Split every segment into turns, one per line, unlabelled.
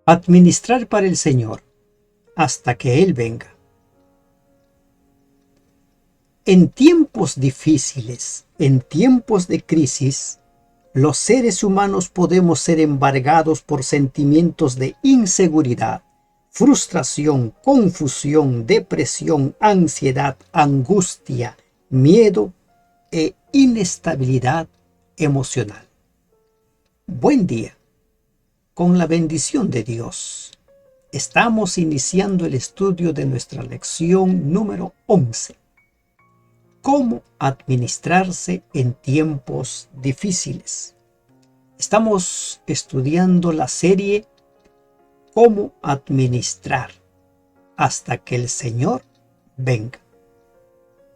Administrar para el Señor hasta que Él venga. En tiempos difíciles, en tiempos de crisis, los seres humanos podemos ser embargados por sentimientos de inseguridad, frustración, confusión, depresión, ansiedad, angustia, miedo e inestabilidad emocional. Buen día. Con la bendición de Dios, estamos iniciando el estudio de nuestra lección número 11. ¿Cómo administrarse en tiempos difíciles? Estamos estudiando la serie ¿Cómo administrar hasta que el Señor venga?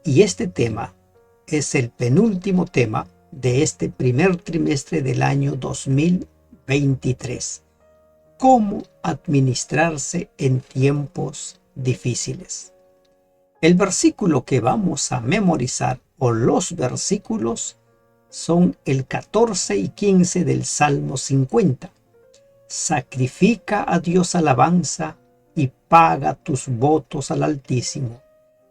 Y este tema es el penúltimo tema de este primer trimestre del año 2023. ¿Cómo administrarse en tiempos difíciles? El versículo que vamos a memorizar, o los versículos, son el 14 y 15 del Salmo 50. Sacrifica a Dios alabanza y paga tus votos al Altísimo,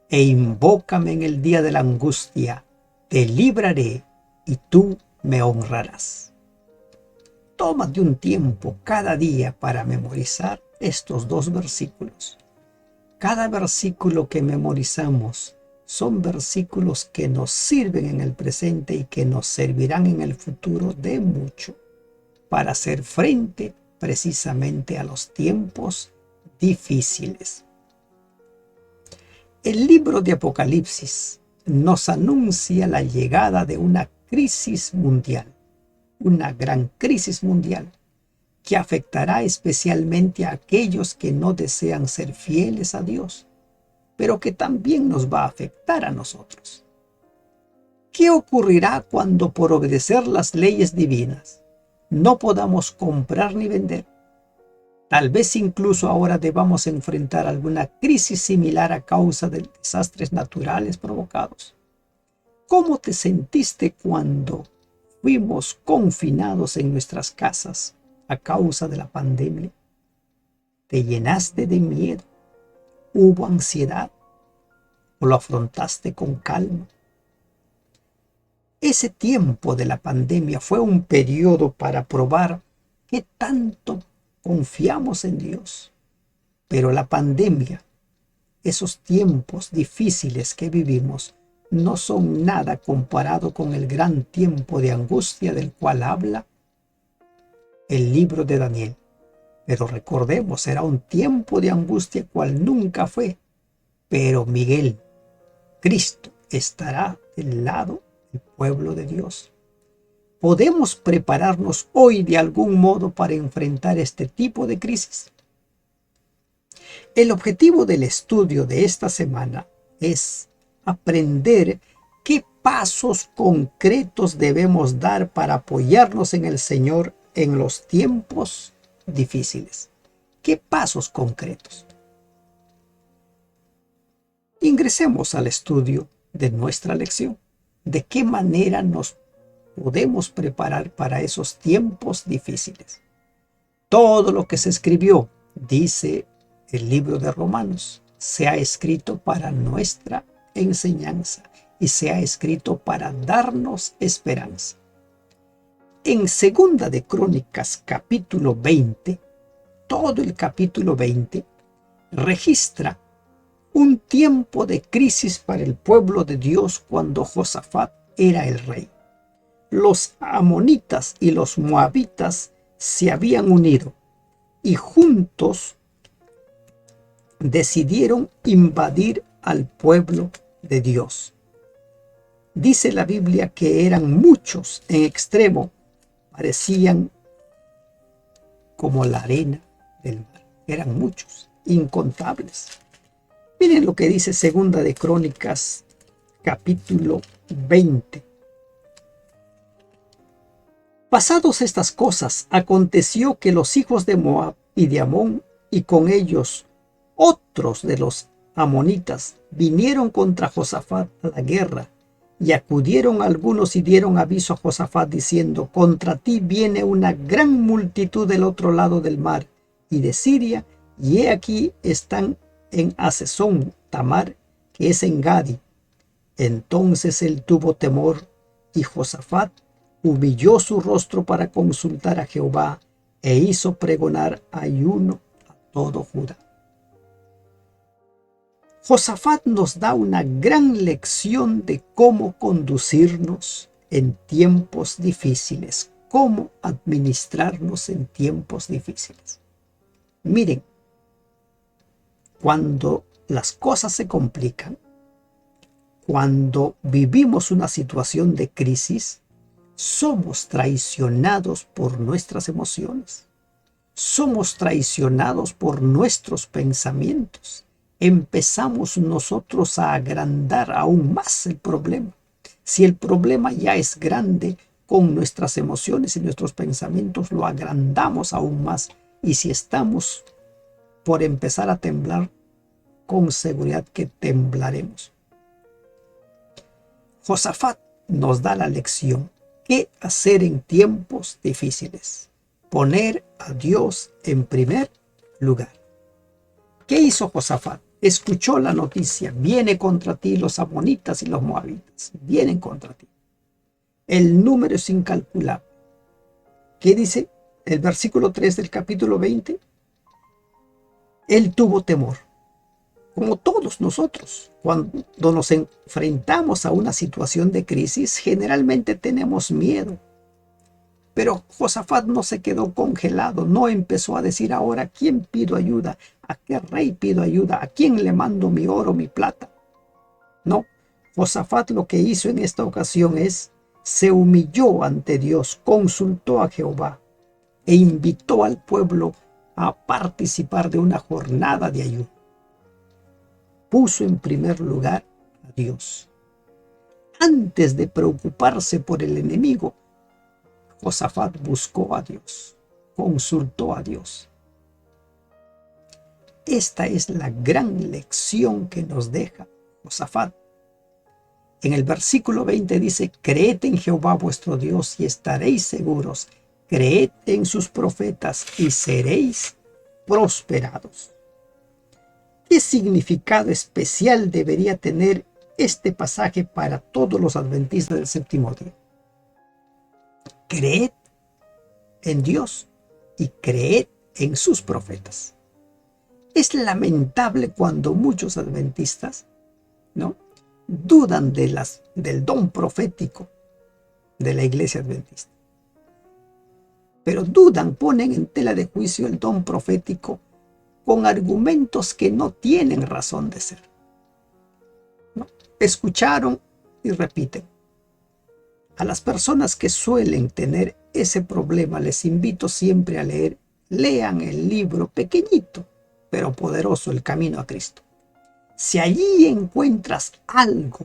e invócame en el día de la angustia, te libraré y tú me honrarás. Tómate un tiempo cada día para memorizar estos dos versículos. Cada versículo que memorizamos son versículos que nos sirven en el presente y que nos servirán en el futuro de mucho para hacer frente precisamente a los tiempos difíciles. El libro de Apocalipsis nos anuncia la llegada de una crisis mundial, una gran crisis mundial, que afectará especialmente a aquellos que no desean ser fieles a Dios, pero que también nos va a afectar a nosotros. ¿Qué ocurrirá cuando por obedecer las leyes divinas no podamos comprar ni vender? Tal vez incluso ahora debamos enfrentar alguna crisis similar a causa de desastres naturales provocados. ¿Cómo te sentiste cuando fuimos confinados en nuestras casas a causa de la pandemia? ¿Te llenaste de miedo? ¿Hubo ansiedad? ¿O lo afrontaste con calma? Ese tiempo de la pandemia fue un periodo para probar qué tanto confiamos en Dios. Pero la pandemia, esos tiempos difíciles que vivimos, no son nada comparado con el gran tiempo de angustia del cual habla el libro de Daniel. Pero recordemos, era un tiempo de angustia cual nunca fue. Pero Miguel, Cristo, estará del lado del pueblo de Dios. ¿Podemos prepararnos hoy de algún modo para enfrentar este tipo de crisis? El objetivo del estudio de esta semana es aprender qué pasos concretos debemos dar para apoyarnos en el Señor en los tiempos difíciles. ¿Qué pasos concretos? Ingresemos al estudio de nuestra lección. ¿De qué manera nos podemos preparar para esos tiempos difíciles? Todo lo que se escribió, dice el libro de Romanos, se ha escrito para nuestra enseñanza y se ha escrito para darnos esperanza. En Segunda de Crónicas, capítulo 20, todo el capítulo 20 registra un tiempo de crisis para el pueblo de Dios cuando Josafat era el rey. Los amonitas y los moabitas se habían unido y juntos decidieron invadir al pueblo de Dios. Dice la Biblia que eran muchos en extremo, parecían como la arena del mar. Eran muchos, incontables. Miren lo que dice Segunda de Crónicas, capítulo 20. Pasados estas cosas, aconteció que los hijos de Moab y de Amón, y con ellos otros de los amonitas, vinieron contra Josafat a la guerra, y acudieron algunos y dieron aviso a Josafat diciendo: contra ti viene una gran multitud del otro lado del mar, y de Siria, y he aquí están en Hazezón Tamar, que es en Gadi. Entonces él tuvo temor, y Josafat humilló su rostro para consultar a Jehová, e hizo pregonar ayuno a todo Judá. Josafat nos da una gran lección de cómo conducirnos en tiempos difíciles, cómo administrarnos en tiempos difíciles. Miren, cuando las cosas se complican, cuando vivimos una situación de crisis, somos traicionados por nuestras emociones. Somos traicionados por nuestros pensamientos. Empezamos nosotros a agrandar aún más el problema. Si el problema ya es grande, con nuestras emociones y nuestros pensamientos lo agrandamos aún más. Y si estamos por empezar a temblar, con seguridad que temblaremos. Josafat nos da la lección: ¿qué hacer en tiempos difíciles? Poner a Dios en primer lugar. ¿Qué hizo Josafat? Escuchó la noticia: viene contra ti los amonitas y los moabitas, vienen contra ti. El número es incalculable. ¿Qué dice el versículo 3 del capítulo 20? Él tuvo temor. Como todos nosotros, cuando nos enfrentamos a una situación de crisis, generalmente tenemos miedo. Pero Josafat no se quedó congelado, no empezó a decir: ahora, ¿a quién pido ayuda? ¿A qué rey pido ayuda? ¿A quién le mando mi oro, mi plata? No, Josafat lo que hizo en esta ocasión es: se humilló ante Dios, consultó a Jehová e invitó al pueblo a participar de una jornada de ayuno. Puso en primer lugar a Dios. Antes de preocuparse por el enemigo, Josafat buscó a Dios, consultó a Dios. Esta es la gran lección que nos deja Josafat. En el versículo 20 dice: creed en Jehová vuestro Dios y estaréis seguros. Creed en sus profetas y seréis prosperados. ¿Qué significado especial debería tener este pasaje para todos los adventistas del séptimo día? Creed en Dios y creed en sus profetas. Es lamentable cuando muchos adventistas, ¿no?, dudan del don profético de la iglesia adventista. Pero dudan, ponen en tela de juicio el don profético con argumentos que no tienen razón de ser, ¿no? Escucharon y repiten. A las personas que suelen tener ese problema les invito siempre a leer. Lean el libro pequeñito pero poderoso, El Camino a Cristo. Si allí encuentras algo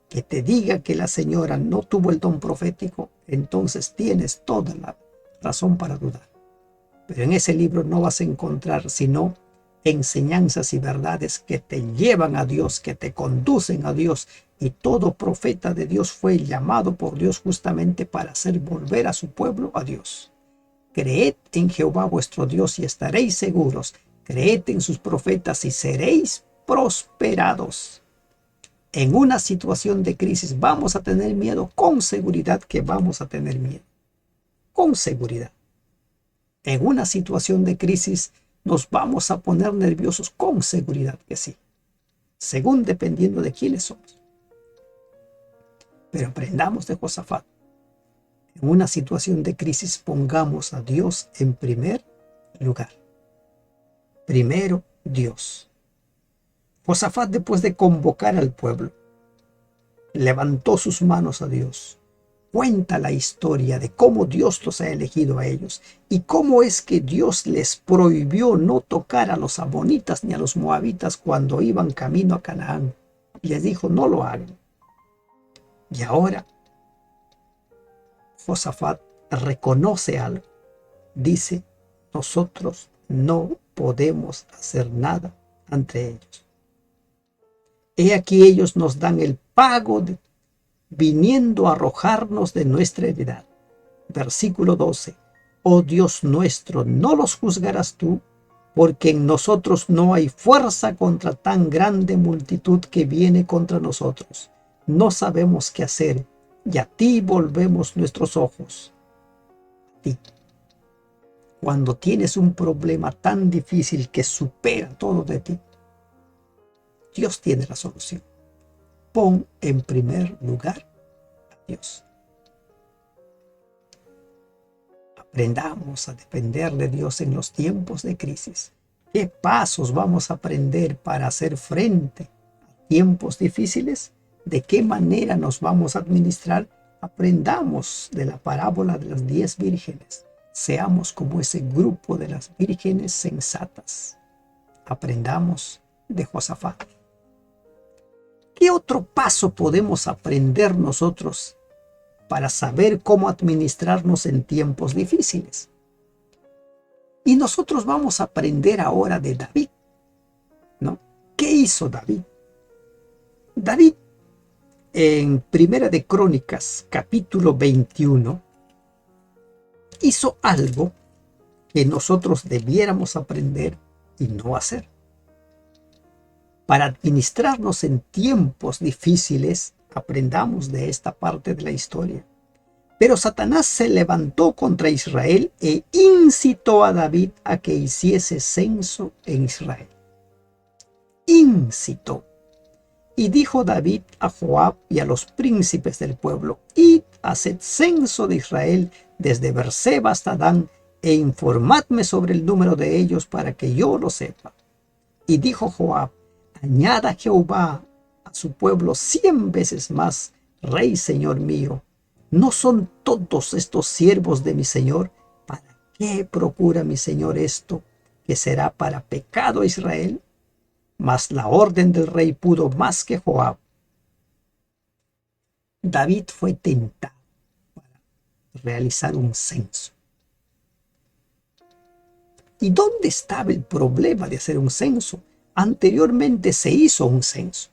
que te diga que la señora no tuvo el don profético, entonces tienes toda la razón para dudar. Pero en ese libro no vas a encontrar sino enseñanzas y verdades que te llevan a Dios, que te conducen a Dios. Y todo profeta de Dios fue llamado por Dios justamente para hacer volver a su pueblo a Dios. Creed en Jehová vuestro Dios y estaréis seguros. Creed en sus profetas y seréis prosperados. En una situación de crisis vamos a tener miedo, con seguridad que vamos a tener miedo. Con seguridad. En una situación de crisis nos vamos a poner nerviosos, con seguridad que sí. Según dependiendo de quiénes somos. Pero aprendamos de Josafat. En una situación de crisis pongamos a Dios en primer lugar. Primero Dios. Josafat, después de convocar al pueblo, levantó sus manos a Dios. Cuenta la historia de cómo Dios los ha elegido a ellos y cómo es que Dios les prohibió no tocar a los amonitas ni a los moabitas cuando iban camino a Canaán. Y les dijo: no lo hagan. Y ahora Josafat reconoce algo. Dice: nosotros no podemos hacer nada ante ellos. He aquí ellos nos dan el pago viniendo a arrojarnos de nuestra heredad. Versículo 12. Oh Dios nuestro, no los juzgarás tú, porque en nosotros no hay fuerza contra tan grande multitud que viene contra nosotros. No sabemos qué hacer, y a ti volvemos nuestros ojos. A ti. Cuando tienes un problema tan difícil que supera todo de ti, Dios tiene la solución. Pon en primer lugar a Dios. Aprendamos a depender de Dios en los tiempos de crisis. ¿Qué pasos vamos a aprender para hacer frente a tiempos difíciles? ¿De qué manera nos vamos a administrar? Aprendamos de la parábola de las 10 vírgenes. Seamos como ese grupo de las vírgenes sensatas. Aprendamos de Josafat. ¿Qué otro paso podemos aprender nosotros para saber cómo administrarnos en tiempos difíciles? Y nosotros vamos a aprender ahora de David, ¿no? ¿Qué hizo David? David, en Primera de Crónicas, capítulo 21, hizo algo que nosotros debiéramos aprender y no hacer. Para administrarnos en tiempos difíciles, aprendamos de esta parte de la historia. Pero Satanás se levantó contra Israel e incitó a David a que hiciese censo en Israel. Incitó. Y dijo David a Joab y a los príncipes del pueblo: id, haced censo de Israel desde Berseba hasta Dan, e informadme sobre el número de ellos para que yo lo sepa. Y dijo Joab: añada Jehová a su pueblo 100 veces más, rey señor mío. ¿No son todos estos siervos de mi señor? ¿Para qué procura mi señor esto, que será para pecado a Israel? Mas la orden del rey pudo más que Joab. David fue tentado para realizar un censo. ¿Y dónde estaba el problema de hacer un censo? Anteriormente se hizo un censo,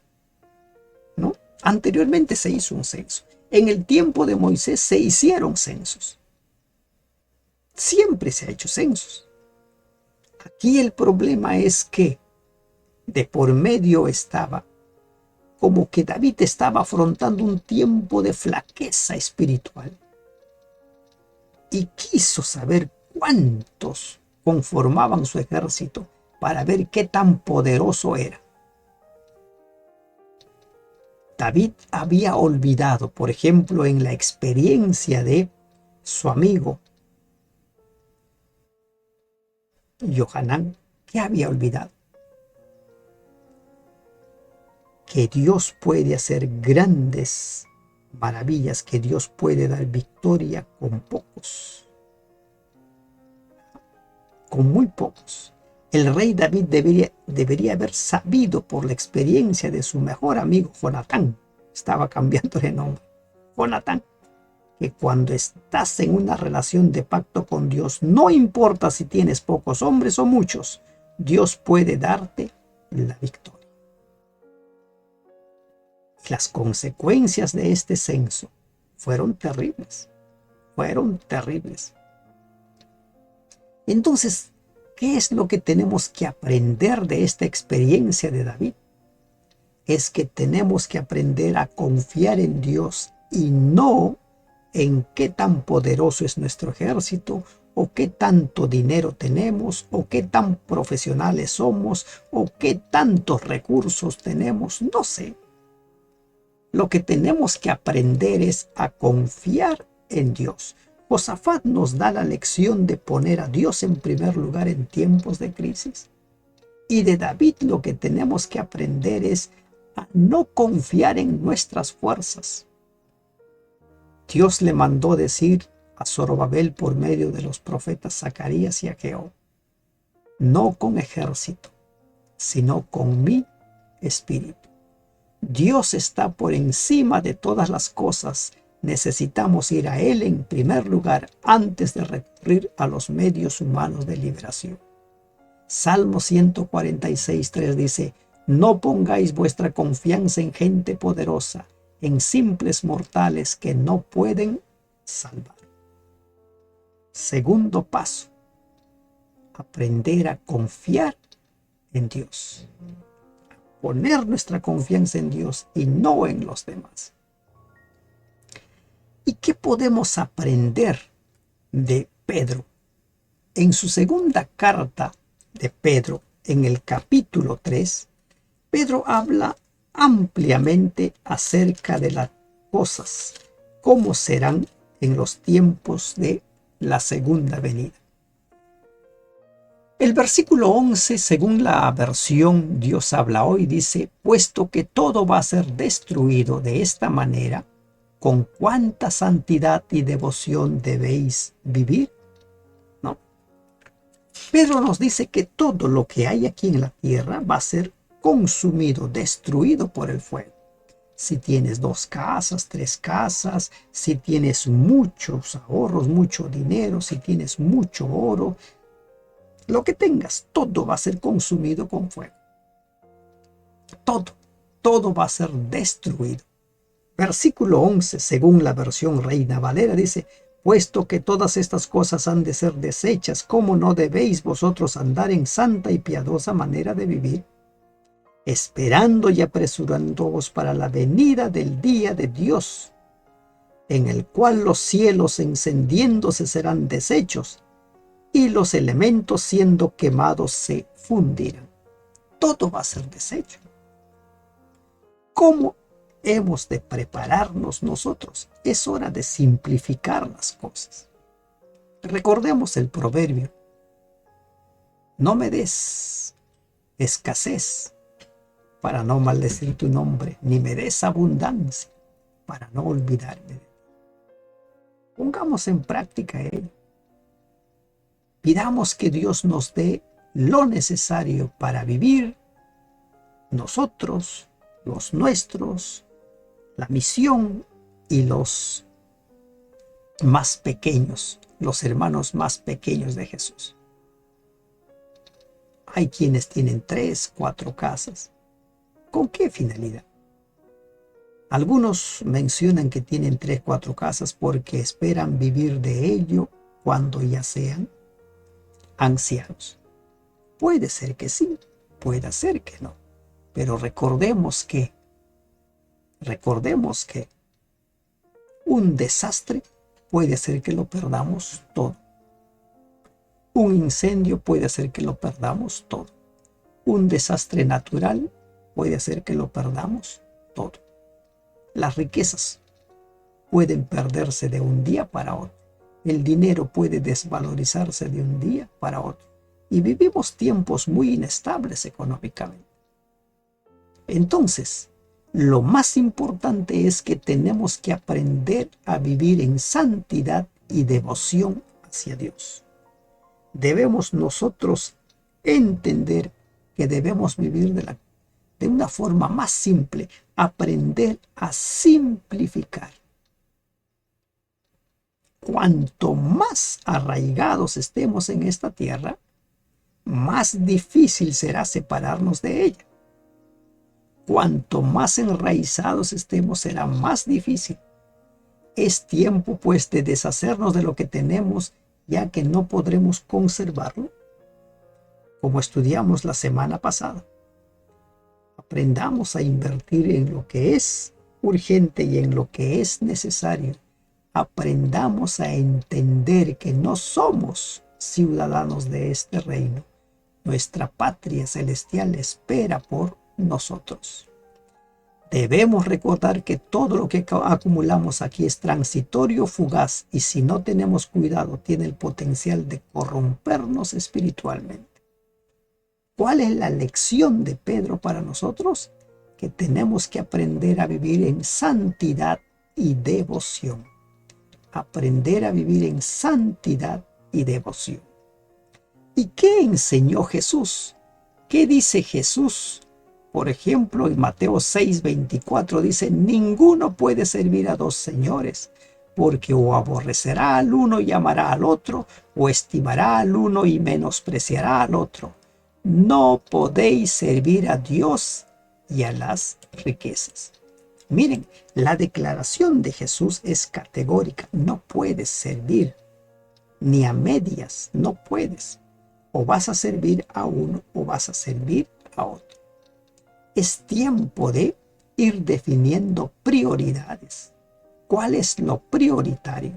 ¿no? Anteriormente se hizo un censo. En el tiempo de Moisés se hicieron censos. Siempre se ha hecho censos. Aquí el problema es que de por medio estaba como que David estaba afrontando un tiempo de flaqueza espiritual. Y quiso saber cuántos conformaban su ejército para ver qué tan poderoso era. David había olvidado, por ejemplo, en la experiencia de su amigo Johanán, ¿qué había olvidado? Que Dios puede hacer grandes maravillas, que Dios puede dar victoria con pocos, con muy pocos. El rey David debería haber sabido por la experiencia de su mejor amigo Jonatán, estaba cambiando de nombre, Jonatán, que cuando estás en una relación de pacto con Dios, no importa si tienes pocos hombres o muchos, Dios puede darte la victoria. Las consecuencias de este censo fueron terribles, fueron terribles. Entonces, ¿qué es lo que tenemos que aprender de esta experiencia de David? Es que tenemos que aprender a confiar en Dios y no en qué tan poderoso es nuestro ejército, o qué tanto dinero tenemos, o qué tan profesionales somos, o qué tantos recursos tenemos, no sé. Lo que tenemos que aprender es a confiar en Dios. Josafat nos da la lección de poner a Dios en primer lugar en tiempos de crisis. Y de David lo que tenemos que aprender es a no confiar en nuestras fuerzas. Dios le mandó decir a Zorobabel por medio de los profetas Zacarías y Ageo: no con ejército, sino con mi espíritu. Dios está por encima de todas las cosas. Necesitamos ir a Él en primer lugar antes de recurrir a los medios humanos de liberación. Salmo 146:3 dice: no pongáis vuestra confianza en gente poderosa, en simples mortales que no pueden salvar. segundo paso, aprender a confiar en Dios. Poner nuestra confianza en Dios y no en los demás. ¿Y qué podemos aprender de Pedro? En su segunda carta de Pedro, en el capítulo 3, Pedro habla ampliamente acerca de las cosas, cómo serán en los tiempos de la segunda venida. El versículo 11, según la versión Dios habla hoy, dice: puesto que todo va a ser destruido de esta manera, ¿con cuánta santidad y devoción debéis vivir? ¿No? Pedro nos dice que todo lo que hay aquí en la tierra va a ser consumido, destruido por el fuego. Si tienes 2 casas, 3 casas, si tienes muchos ahorros, mucho dinero, si tienes mucho oro, lo que tengas, todo va a ser consumido con fuego. Todo va a ser destruido. Versículo 11, según la versión Reina Valera, dice: puesto que todas estas cosas han de ser deshechas, ¿cómo no debéis vosotros andar en santa y piadosa manera de vivir? Esperando y apresurándoos para la venida del día de Dios, en el cual los cielos encendiéndose serán deshechos, y los elementos siendo quemados se fundirán. Todo va a ser deshecho. ¿Cómo hemos de prepararnos nosotros? Es hora de simplificar las cosas. Recordemos el proverbio: no me des escasez para no maldecir tu nombre, ni me des abundancia para no olvidarme de ti. Pongamos en práctica ello. Pidamos que Dios nos dé lo necesario para vivir nosotros, los nuestros, la misión y los más pequeños, los hermanos más pequeños de Jesús. Hay quienes tienen 3, 4 casas. ¿Con qué finalidad? Algunos mencionan que tienen 3, 4 casas porque esperan vivir de ello cuando ya sean ancianos. Puede ser que sí, puede ser que no, pero recordemos que un desastre puede hacer que lo perdamos todo. Un incendio puede hacer que lo perdamos todo. Un desastre natural puede hacer que lo perdamos todo. Las riquezas pueden perderse de un día para otro. El dinero puede desvalorizarse de un día para otro. Y vivimos tiempos muy inestables económicamente. Entonces, lo más importante es que tenemos que aprender a vivir en santidad y devoción hacia Dios. Debemos nosotros entender que debemos vivir de una forma más simple, aprender a simplificar. Cuanto más arraigados estemos en esta tierra, más difícil será separarnos de ella. Cuanto más enraizados estemos, será más difícil. Es tiempo, pues, de deshacernos de lo que tenemos, ya que no podremos conservarlo, como estudiamos la semana pasada. Aprendamos a invertir en lo que es urgente y en lo que es necesario. Aprendamos a entender que no somos ciudadanos de este reino. Nuestra patria celestial espera por nosotros. Debemos recordar que todo lo que acumulamos aquí es transitorio, fugaz, y si no tenemos cuidado, tiene el potencial de corrompernos espiritualmente. ¿Cuál es la lección de Pedro para nosotros? Que tenemos que aprender a vivir en santidad y devoción. Aprender a vivir en santidad y devoción. ¿Y qué enseñó Jesús? ¿Qué dice Jesús? Por ejemplo, en Mateo 6:24 dice: ninguno puede servir a 2 señores, porque o aborrecerá al uno y amará al otro, o estimará al uno y menospreciará al otro. No podéis servir a Dios y a las riquezas. Miren, la declaración de Jesús es categórica: no puedes servir ni a medias, no puedes. O vas a servir a uno o vas a servir a otro. Es tiempo de ir definiendo prioridades. ¿Cuál es lo prioritario?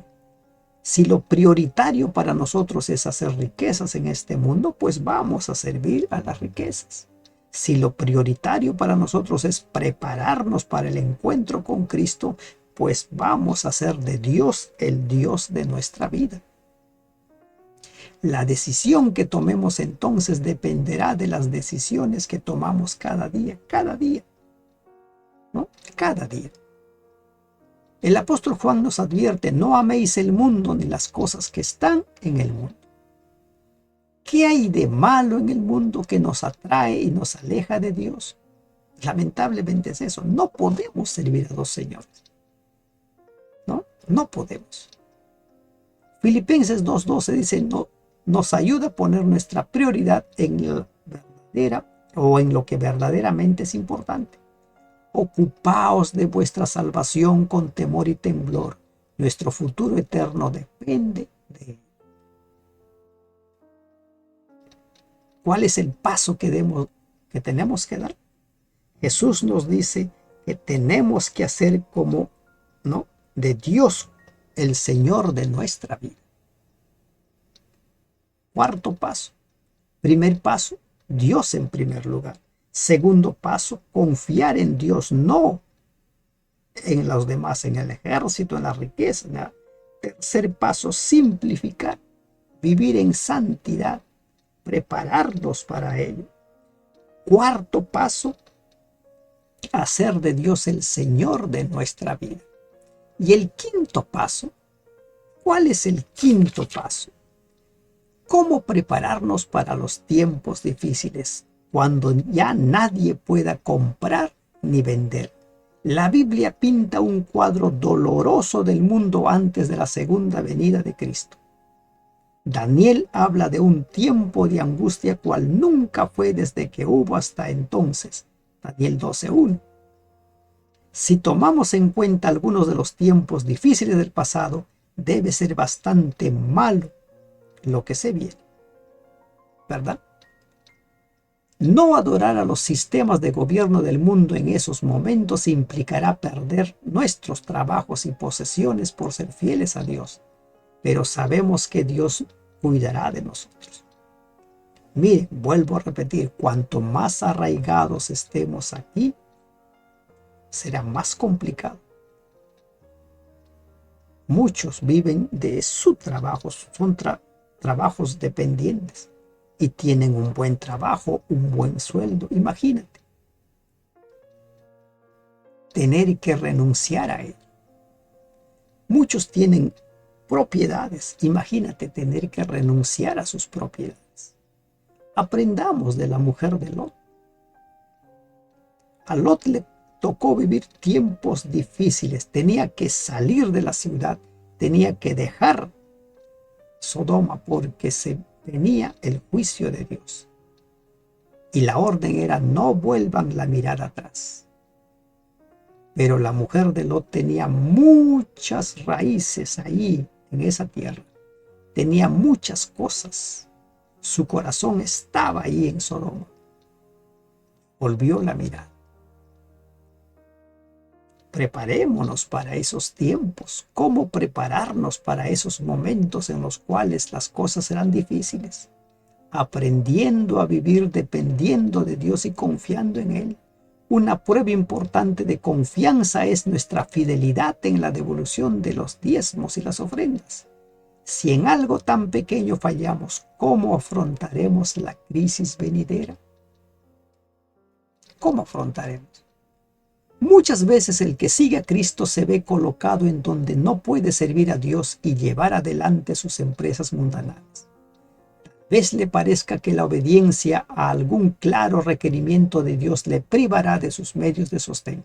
Si lo prioritario para nosotros es hacer riquezas en este mundo, pues vamos a servir a las riquezas. Si lo prioritario para nosotros es prepararnos para el encuentro con Cristo, pues vamos a hacer de Dios el Dios de nuestra vida. La decisión que tomemos entonces dependerá de las decisiones que tomamos cada día, ¿no? Cada día. El apóstol Juan nos advierte: no améis el mundo ni las cosas que están en el mundo. ¿Qué hay de malo en el mundo que nos atrae y nos aleja de Dios? Lamentablemente es eso. No podemos servir a dos señores. No podemos. Filipenses 2:12 dice: no, nos ayuda a poner nuestra prioridad en lo que verdaderamente es importante. Ocupaos de vuestra salvación con temor y temblor. Nuestro futuro eterno depende de él. ¿Cuál es el paso que tenemos que dar? Jesús nos dice que tenemos que hacer como, ¿no?, de Dios el Señor de nuestra vida. Cuarto paso. Primer paso, Dios en primer lugar. Segundo paso, confiar en Dios, no en los demás, en el ejército, en la riqueza. ¿No? Tercer paso, simplificar, vivir en santidad, prepararnos para ello. Cuarto paso, hacer de Dios el Señor de nuestra vida. Y el quinto paso, ¿cuál es el quinto paso? ¿Cómo prepararnos para los tiempos difíciles cuando ya nadie pueda comprar ni vender? La Biblia pinta un cuadro doloroso del mundo antes de la segunda venida de Cristo. Daniel habla de un tiempo de angustia cual nunca fue desde que hubo hasta entonces. Daniel 12:1. Si tomamos en cuenta algunos de los tiempos difíciles del pasado, debe ser bastante malo lo que se viene, ¿verdad? No adorar a los sistemas de gobierno del mundo en esos momentos implicará perder nuestros trabajos y posesiones por ser fieles a Dios, pero sabemos que Dios cuidará de nosotros. Miren, vuelvo a repetir, cuanto más arraigados estemos aquí, será más complicado. Muchos viven de su trabajo, son trabajos dependientes y tienen un buen trabajo, un buen sueldo. Imagínate tener que renunciar a él. Muchos tienen propiedades. Imagínate tener que renunciar a sus propiedades. Aprendamos de la mujer de Lot. A Lot le tocó vivir tiempos difíciles. Tenía que salir de la ciudad. Tenía que dejar Sodoma porque se venía el juicio de Dios. Y la orden era: no vuelvan la mirada atrás. Pero la mujer de Lot tenía muchas raíces ahí en esa tierra. Tenía muchas cosas. Su corazón estaba ahí en Sodoma. Volvió la mirada. Preparémonos para esos tiempos. ¿Cómo prepararnos para esos momentos en los cuales las cosas serán difíciles? Aprendiendo a vivir dependiendo de Dios y confiando en Él. Una prueba importante de confianza es nuestra fidelidad en la devolución de los diezmos y las ofrendas. Si en algo tan pequeño fallamos, ¿cómo afrontaremos la crisis venidera? ¿Cómo afrontaremos? Muchas veces el que sigue a Cristo se ve colocado en donde no puede servir a Dios y llevar adelante sus empresas mundanas. Tal vez le parezca que la obediencia a algún claro requerimiento de Dios le privará de sus medios de sostén.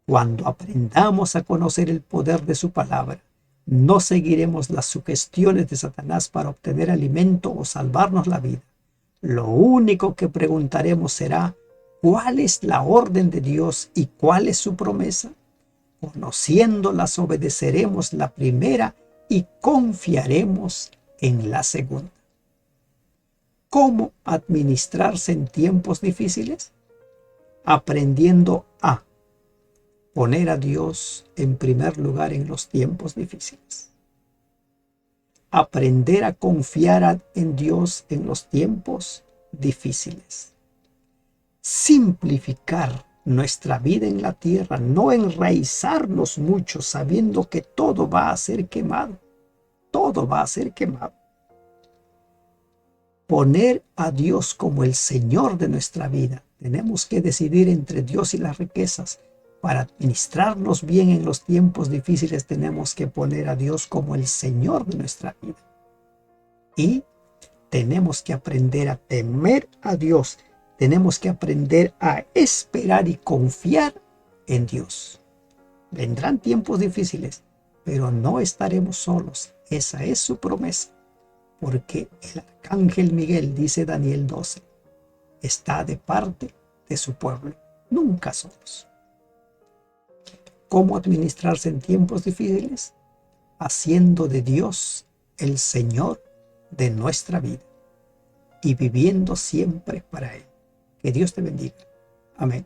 Cuando aprendamos a conocer el poder de su palabra, no seguiremos las sugestiones de Satanás para obtener alimento o salvarnos la vida. Lo único que preguntaremos será: ¿cuál es la orden de Dios y cuál es su promesa? Conociéndolas, obedeceremos la primera y confiaremos en la segunda. ¿Cómo administrarse en tiempos difíciles? Aprendiendo a poner a Dios en primer lugar en los tiempos difíciles. Aprender a confiar en Dios en los tiempos difíciles. Simplificar nuestra vida en la tierra, no enraizarnos mucho sabiendo que todo va a ser quemado. Todo va a ser quemado. Poner a Dios como el Señor de nuestra vida. Tenemos que decidir entre Dios y las riquezas. Para administrarnos bien en los tiempos difíciles tenemos que poner a Dios como el Señor de nuestra vida. Y tenemos que aprender a temer a Dios. Tenemos que aprender a esperar y confiar en Dios. Vendrán tiempos difíciles, pero no estaremos solos. Esa es su promesa. Porque el arcángel Miguel, dice Daniel 12, está de parte de su pueblo, nunca solos. ¿Cómo administrarse en tiempos difíciles? Haciendo de Dios el Señor de nuestra vida y viviendo siempre para Él. Que Dios te bendiga. Amén.